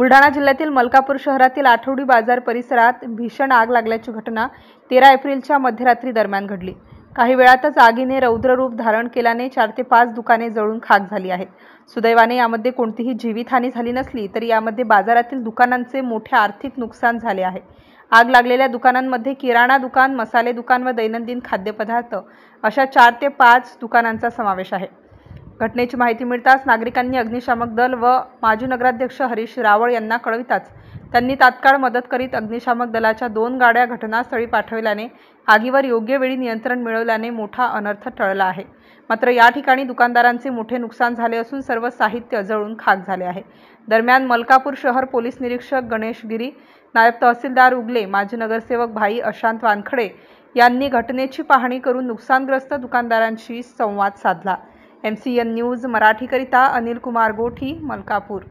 बुलढाणा जिल्ह्यातील मलकापूर शहरातील आठवडी बाजार परिसरात भीषण आग लागल्याची घटना 13 एप्रिलच्या मध्यरात्री दरम्यान घडली। काही वेळातच आगीने रौद्र रूप धारण केल्याने 4 ते 5 दुकाने जळून खाक झाली आहेत। सुदैवाने यामध्ये कोणतीही जीवितहानी झाली नसली तरी यामध्ये बाजारातील दुकानांचे मोठे आर्थिक नुकसान झाले आहे। आग लागलेल्या दुकानांमध्ये किराणा दुकान, मसाले दुकान व दैनंदिन खाद्यपदार्थ अशा 4 ते 5 दुकानांचा समावेश आहे। घटनेची माहिती मिळताच नागरिकांनी अग्निशामक दल व माजी नगराध्यक्ष हरीश रावळ यांना कळविताच त्यांनी तात्काळ मदत करीत अग्निशामक दलाच्या 2 गाड्या घटनास्थळी पाठविल्याने आगीवर योग्य वेळी नियंत्रण मिळवल्याने मोठा अनर्थ टळला आहे। मात्र या ठिकाणी दुकानदारांचे मोठे नुकसान झाले असून सर्व साहित्य जळून खाक झाले आहे। दरम्यान मलकापूर शहर पोलीस निरीक्षक गणेश गिरी, नायब तहसीलदार उगले, माजी नगरसेवक भाई अशांत वानखडे यांनी घटनेची पाहणी करून नुकसानग्रस्त दुकानदारांशी संवाद साधला। MCN न्यूज मराठीकरिता अनिल कुमार गोठी, मलकापूर।